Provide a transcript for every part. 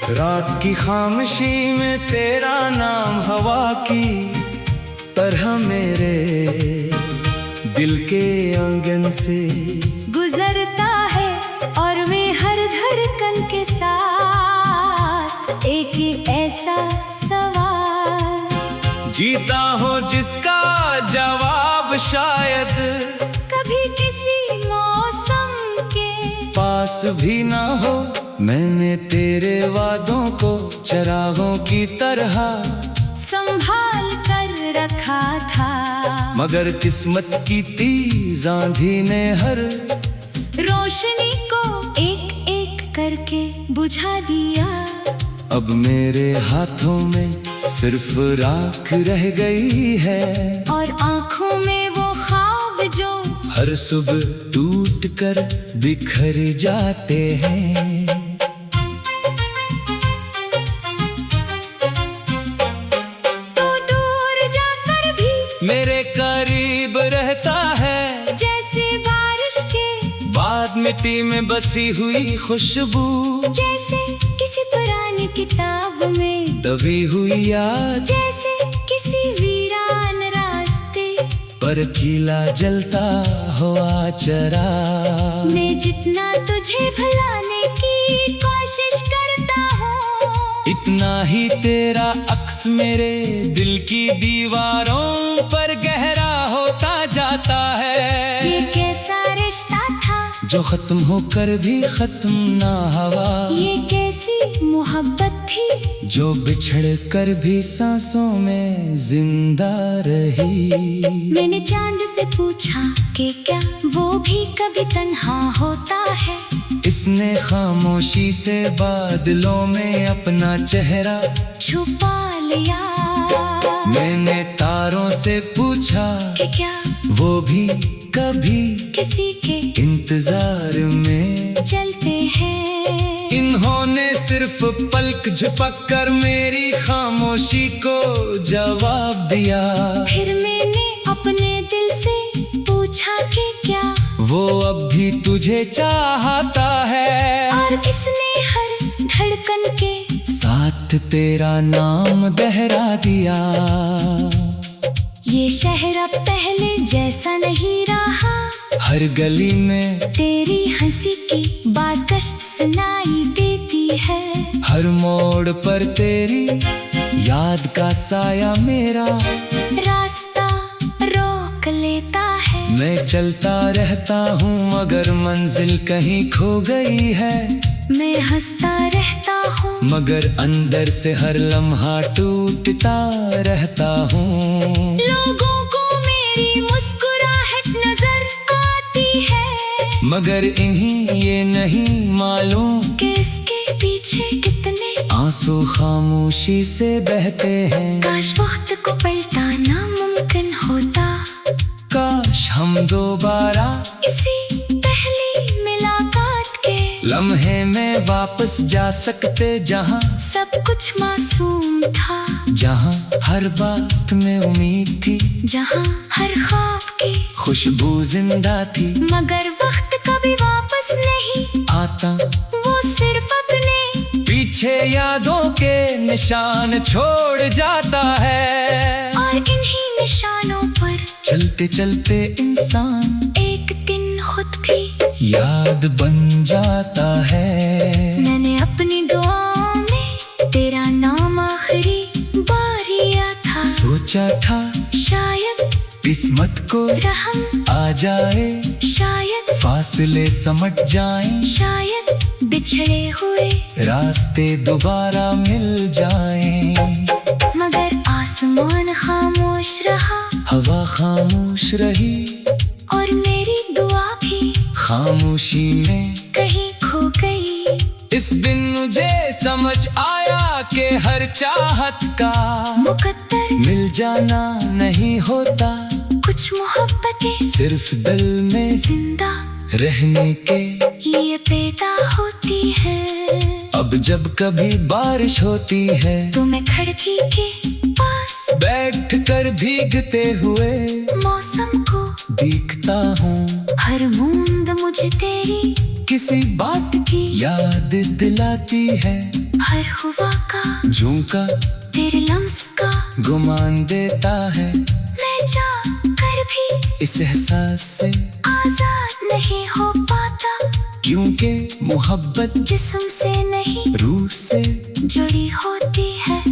रात की खामोशी में तेरा नाम हवा की तरह मेरे दिल के आंगन से गुजरता है। और मैं हर धड़कन के साथ एक ही ऐसा सवाल जीता हो जिसका जवाब शायद कभी किसी मौसम के पास भी ना हो। मैंने तेरे वादों को चरागों की तरह संभाल कर रखा था, मगर किस्मत की तेज आंधी ने हर रोशनी को एक एक करके बुझा दिया। अब मेरे हाथों में सिर्फ राख रह गई है और आंखों में वो ख्वाब जो हर सुबह टूट कर बिखर जाते हैं। तो दूर जाकर भी मेरे करीब रहता है, जैसे बारिश के बाद मिट्टी में बसी हुई खुशबू, जैसे किसी पुरानी किताब में दबी हुई याद, जैसे किसी वीरान रास्ते पर खिला जलता हुआ चरा। मैं जितना तुझे भुलाने की कोशिश करता हूँ, इतना ही तेरा अक्स मेरे दिल की दीवारों पर गहरा होता जाता है। ये कैसा रिश्ता था जो खत्म होकर भी खत्म ना हुआ, ये कैसी मोहब्बत थी जो बिछड़ कर भी सांसों में जिंदा रही। मैंने चांद से पूछा कि क्या वो भी कभी तन्हा होता है। इसने खामोशी से बादलों में अपना चेहरा छुपा लिया। मैंने तारों से पूछा कि क्या वो भी कभी किसी के इंतजार में चलते हैं। इन्होंने सिर्फ पलक झपक कर मेरी खामोशी को जवाब दिया। फिर मैंने अपने दिल से पूछा कि क्या वो अब भी तुझे चाहता है, और इसने हर धड़कन के साथ तेरा नाम दोहरा दिया। ये शहर अब पहले जैसा नहीं रहा, हर गली में तेरी हंसी की बाज़गश्त सुनाई देती है। हर मोड़ पर तेरी याद का साया मेरा रास्ता रोक लेता है। मैं चलता रहता हूँ मगर मंजिल कहीं खो गई है। मैं हंसता रहता हूँ मगर अंदर से हर लम्हा टूटता रहता हूँ। लोगों को मेरी मुस्कुराहट नजर आती है, मगर इन्हीं ये नहीं मालूम कि इसके पीछे कितने आंसू खामोशी से बहते हैं। काश वक्त को पलटा नामुमकिन होता, काश हम दोबारा इसी पहली मुलाकात के लम्हे में वापस जा सकते, जहाँ सब कुछ मासूम था, जहाँ हर बात में उम्मीद थी, जहाँ हर ख्वाब की खुशबू जिंदा थी। मगर वक्त कभी वापस नहीं आता वो सिर्फ अपने पीछे यादों के निशान छोड़ जाता है। और इन्हीं निशानों पर चलते चलते इंसान एक दिन खुद भी याद बन जाता है। मैंने अपनी दुआओं में तेरा नाम आखिरी बार लिया था। सोचा था शायद किस्मत को रहम आ जाए, शायद फासले समट जाएं, शायद बिछड़े हुए रास्ते दोबारा मिल जाएं। मगर आसमान खामोश रहा, हवा खामोश रही और मेरी दुआ भी खामोशी में कहीं खो गई। इस दिन मुझे समझ आया कि हर चाहत का मुकद्दर मिल जाना नहीं होता, कुछ मोहब्बतें सिर्फ दिल में जिंदा रहने के लिए पैदा होती है। अब जब कभी बारिश होती है तो मैं खिड़की के पास बैठ कर भीगते हुए मौसम को देखता हूँ। हर बूंद मुझे तेरी किसी बात की याद दिलाती है। हर हर हुआ का झुमका तेरे लम्स का गुमान देता है। मैं जा कर भी इस एहसास से आजाद नहीं हो पाता, क्योंकि मोहब्बत जिस्म से नहीं रूह से जुड़ी होती है।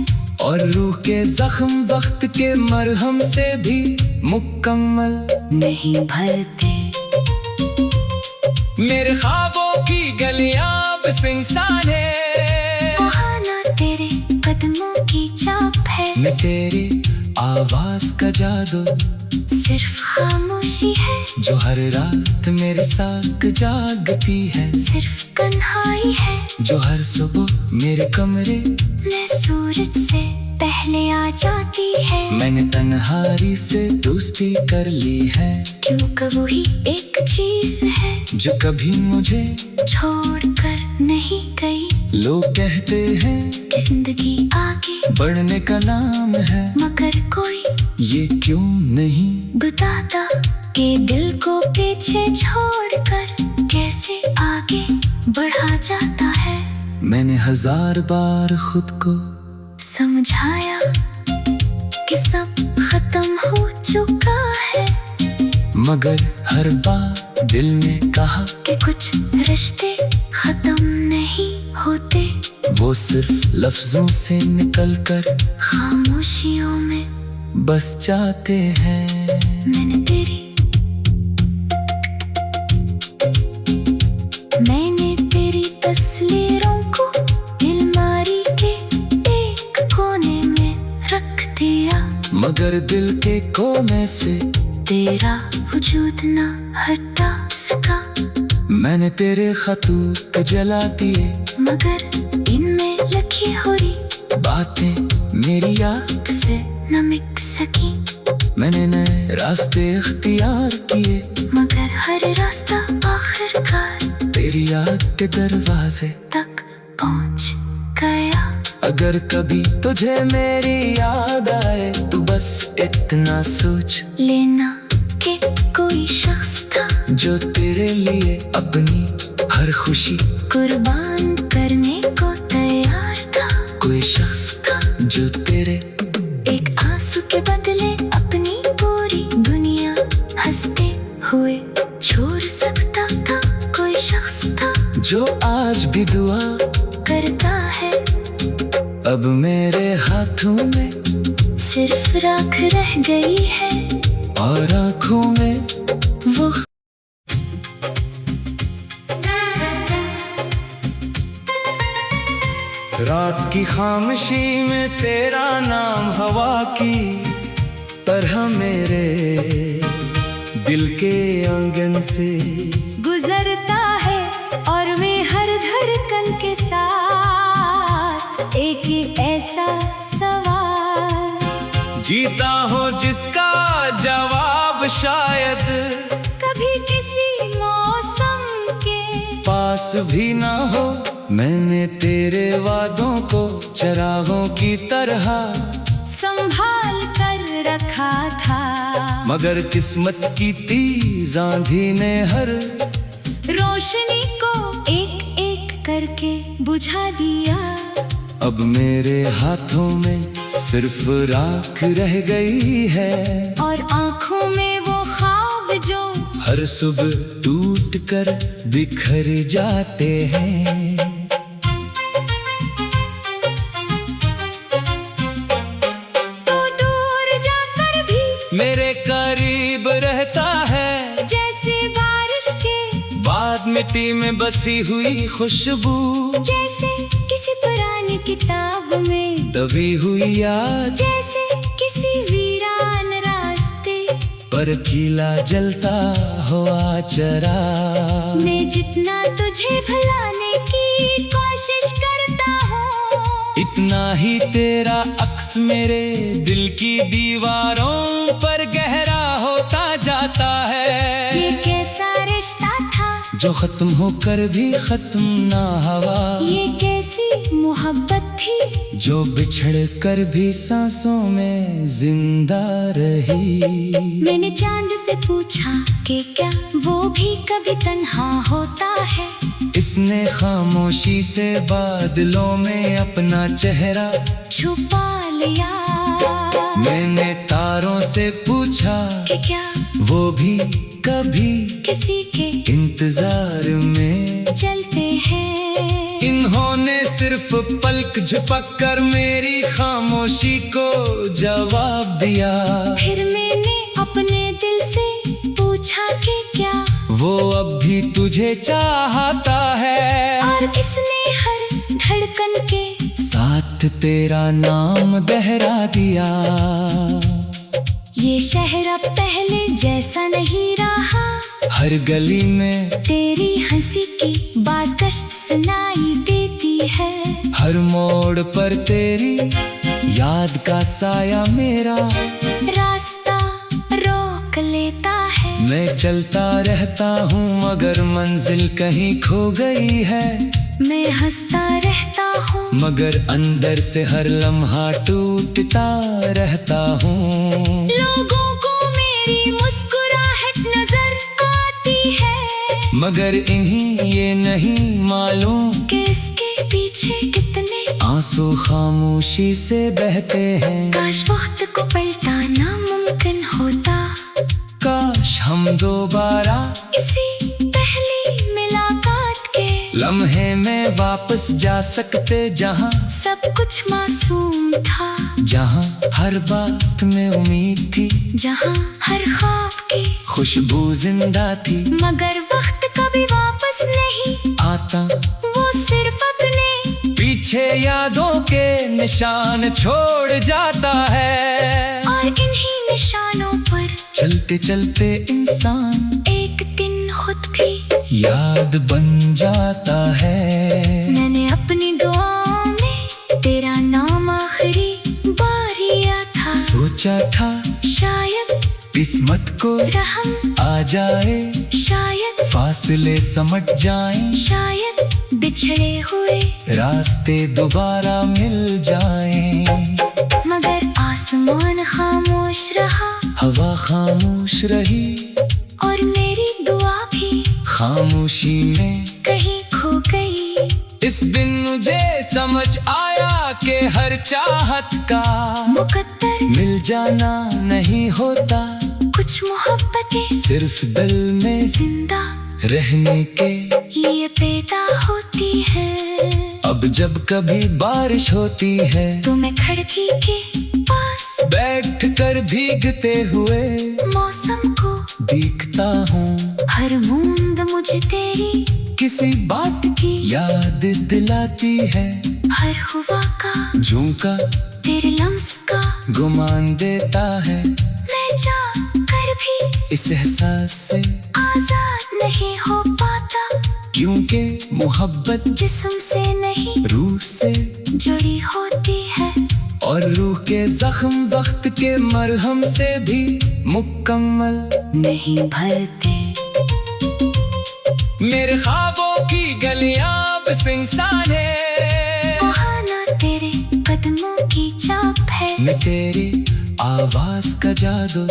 और रूह के जख्म वक्त के मरहम से भी मुकम्मल नहीं भरते मेरे ख्वाबों की गलियां बस इंसान है। बहाना तेरे कदमों की चाप है। मैं तेरी आवाज का जादू सिर्फ खामोशी है जो हर रात मेरे साथ जागती है। सिर्फ तन्हाई है जो हर सुबह मेरे कमरे मैं सूरज से पहले आ जाती है। मैंने तन्हाई से दोस्ती कर ली है, क्योंकि वही एक चीज है जो कभी मुझे छोड़कर नहीं गई। लोग कहते हैं कि जिंदगी आगे बढ़ने का नाम है, मगर कोई ये क्यों नहीं बताता कि दिल को पीछे छोड़कर कैसे आगे बढ़ा जाता है। मैंने 1000 बार खुद को समझाया कि सब खत्म हो चुका है, मगर हर बार दिल ने कहा कि कुछ रिश्ते खत्म नहीं होते। वो सिर्फ लफ्जों से निकलकर खामोशियों में बस जाते हैं। मैंने तेरी तस्वीरों को अलमारी के एक कोने में रख दिया, मगर दिल के कोने से तेरा वजूद ना हटा सका। मैंने तेरे खतूत जला दिए, मगर इनमें लिखी हुई बातें मेरी याद से न मिट सकी। मैंने नए रास्ते इख्तियार किए, मगर हर रास्ता आखिरकार तेरी याद के दरवाजे तक पहुंच गया। अगर कभी तुझे मेरी याद आए तो बस इतना सोच लेना कि कोई शख्स था जो तेरे लिए अपनी हर खुशी कुर्बान करने को तैयार था। कोई शख्स था जो तेरे एक आंसू के बदले अपनी पूरी दुनिया हंसते हुए छोड़ सकता था। कोई शख्स था जो आज भी दुआ करता है। अब मेरे हाथों में सिर्फ राख रह गई है और आँखों में वो। रात की खामोशी में तेरा नाम हवा की तरह मेरे दिल के आंगन से गुजरता है और मैं हर धड़कन के साथ एक ही ऐसा सवाल जीता हो जिसका जवाब शायद कभी किसी मौसम के पास भी ना हो। मैंने तेरे वादों को चरागों की तरह संभाल कर रखा था, मगर किस्मत की तेज आंधी ने हर रोशनी को एक एक करके बुझा दिया। अब मेरे हाथों में सिर्फ राख रह गई है और आँखों में वो ख्वाब जो हर सुबह टूट कर बिखर जाते हैं। तो दूर जाकर भी मेरे करीब रहता है, जैसे बारिश के बाद मिट्टी में बसी हुई खुशबू, जैसे किसी पुरानी किताब में दबी हुई याद, जैसे किसी वीरान रास्ते पर खिला जलता हुआ चरा। मैं जितना तुझे भुलाने की कोशिश करता हूँ, इतना ही तेरा अक्स मेरे दिल की दीवारों पर गहरा होता जाता है। ये कैसा रिश्ता था जो खत्म होकर भी खत्म ना हुआ, ये कैसी मोहब्बत थी जो बिछड़ कर भी सांसों में जिंदा रही। मैंने चांद से पूछा कि क्या वो भी कभी तन्हा होता है। किसने खामोशी से बादलों में अपना चेहरा छुपा लिया? मैंने तारों से पूछा कि क्या वो भी कभी किसी के इंतजार में चलते हैं? इन्होंने सिर्फ पलक झपक कर मेरी खामोशी को जवाब दिया। फिर मैंने अपने दिल से पूछा कि क्या वो अब भी तुझे चाहता है, और किसने हर धड़कन के साथ तेरा नाम दोहरा दिया। ये शहर अब पहले जैसा नहीं रहा, हर गली में तेरी हंसी की बाज़गश्त सुनाई देती है। हर मोड़ पर तेरी याद का साया मेरा रास्ता रोक लेता है। मैं चलता रहता हूँ मगर मंजिल कहीं खो गई है। मैं हंसता रहता हूँ मगर अंदर से हर लम्हा टूटता रहता हूँ। लोगों को मेरी मुस्कुराहट नजर आती है, मगर इन्हीं ये नहीं मालूम कि इसके पीछे कितने आंसू खामोशी से बहते हैं। काश वक्त को पलटा नामुमकिन होता, काश हम दोबारा इसी पहली मुलाकात के लम्हे में वापस जा सकते, जहाँ सब कुछ मासूम था, जहाँ हर बात में उम्मीद थी, जहाँ हर ख्वाब की खुशबू जिंदा थी। मगर वक्त कभी वापस नहीं आता वो सिर्फ अपने पीछे यादों के निशान छोड़ जाता है। और इन्हीं निशानों पर चलते चलते इंसान एक दिन खुद भी याद बन जाता है। मैंने अपनी दुआओं में तेरा नाम आखिरी बार लिया था। सोचा था शायद किस्मत को रहम आ जाए, शायद फासले समट जाएं, शायद बिछड़े हुए रास्ते दोबारा मिल जाएं। मगर आसमान खामोश रहा, हवा खामोश रही और मेरी दुआ भी खामोशी में कहीं खो गई। इस दिन मुझे समझ आया कि हर चाहत का मुकद्दर मिल जाना नहीं होता, कुछ मोहब्बतें सिर्फ दिल में जिंदा रहने के लिए पैदा होती है। अब जब कभी बारिश होती है तो मैं खिड़की के पास बैठ कर भीगते हुए मौसम को देखता हूँ। हर बूंद मुझे तेरी किसी बात की याद दिलाती है, हर हुआ का झोंका तेरे लम्स का गुमान देता है। मैं जानकर भी इस एहसास से आजाद नहीं हो पाता, क्योंकि मोहब्बत जिस्म से नहीं रूह से जुड़ी होती है। और रूह के जख्म वक्त के मरहम से भी मुकम्मल नहीं भरते। मेरे ख्वाबों की गलियां बस इंसान है, वहाँ ना तेरे कदमों की चाप है, न तेरी आवाज का जादू,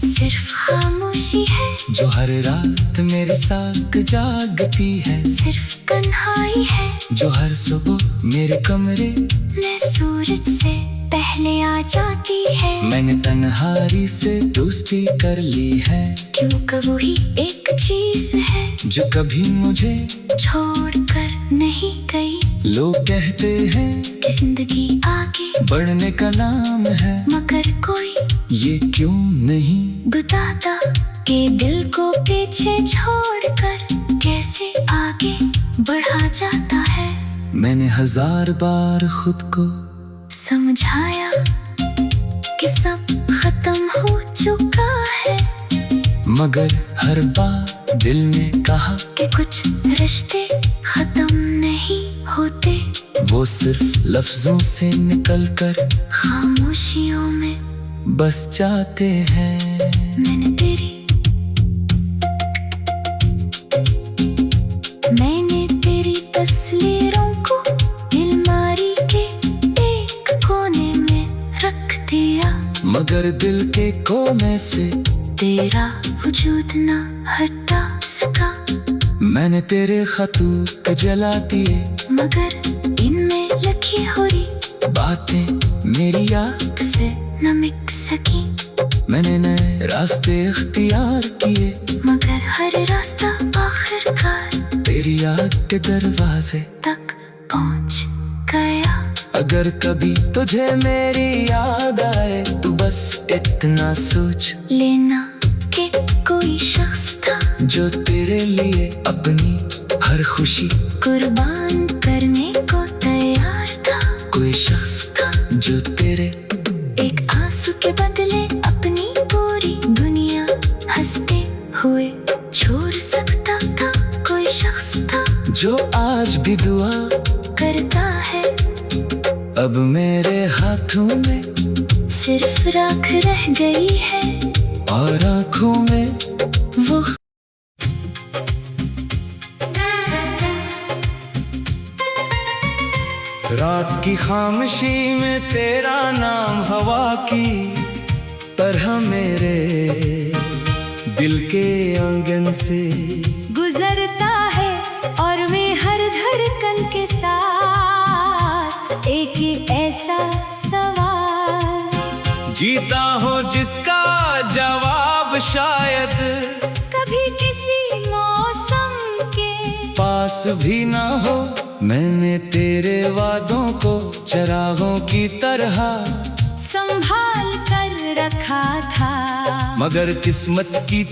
सिर्फ खामोशी है जो हर रात मेरे साथ जागती है, सिर्फ तन्हाई है जो हर सुबह मेरे कमरे मैं सूरज से पहले आ जाती है। मैंने तन्हाई से दोस्ती कर ली है, क्योंकि वही एक चीज है जो कभी मुझे छोड़ कर नहीं गई। लोग कहते हैं कि जिंदगी आगे बढ़ने का नाम है, मगर कोई ये क्यों नहीं बताता कि दिल को पीछे छोड़कर कैसे आगे बढ़ा जाता है। मैंने 1000 बार खुद को समझाया कि सब खत्म हो चुका है, मगर हर बार दिल ने कहा कि कुछ रिश्ते खत्म नहीं होते, वो सिर्फ लफ्जों से निकलकर खामोशियों में बस जाते हैं। मैंने तेरी तस्वीरों को अलमारी के एक कोने में रख दिया, मगर दिल के कोने से तेरा वजूद ना हटा सका। मैंने तेरे खतूत जला दिए, मगर इनमें लिखी हुई बातें मेरी याद से न मिट सकी। मैंने नए रास्ते इख्तियार किए, मगर हर रास्ता आखिरकार तेरी याद के दरवाजे तक पहुंच गया। अगर कभी तुझे मेरी याद आए तो बस इतना सोच लेना कि कोई शख्स था जो तेरे लिए अपनी हर खुशी कुर्बान करने को तैयार था। कोई शख्स था जो तेरे एक आंसू के बदले अपनी पूरी दुनिया हंसते हुए छोड़ सकता था। कोई शख्स था जो आज भी दुआ करता है। अब मेरे हाथों में सिर्फ राख रह गई है और आँखों में वो। रात की खामोशी में तेरा नाम हवा की तरह मेरे दिल के आंगन से गुजरता है और मैं हर धड़कन के साथ एक ही ऐसा सवाल जीता हो जिसका जवाब शायद कभी किसी मौसम के पास भी ना हो। मैंने तेरे वादों को चरागों की तरह संभाल कर रखा था, मगर किस्मत की